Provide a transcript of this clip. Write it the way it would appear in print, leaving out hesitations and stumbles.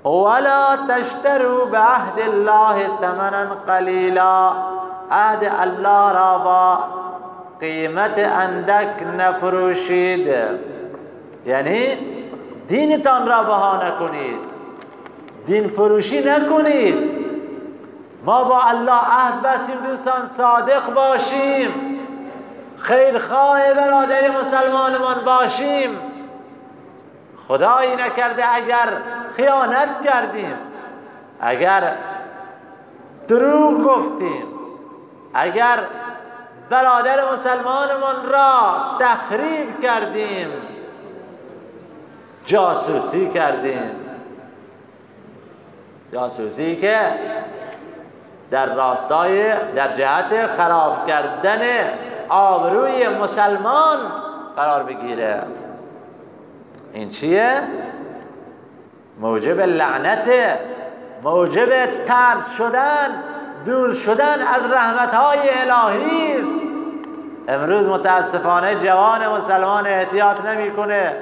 ولا تشتروا بعهد الله ثمنا قلیلا، عهد الله را با قیمت اندک نفروشید. یعنی دینتان را بها نکنید، دین فروشی نکنید. ما با الله عهد بستیم دوستان صادق باشیم، خیرخواه برادر مسلمانمان باشیم. خدایی نکرده اگر خیانت کردیم، اگر دروغ گفتیم، اگر برادر مسلمانمان را تخریب کردیم، جاسوسی کردیم، جاسوسی که در راستای در جهت خراب کردن آبروی مسلمان قرار بگیره، این چیه؟ موجب لعنت، موجب طرد شدن، دور شدن از رحمتهای الهی است. امروز متاسفانه جوان مسلمان احتیاط نمیکنه،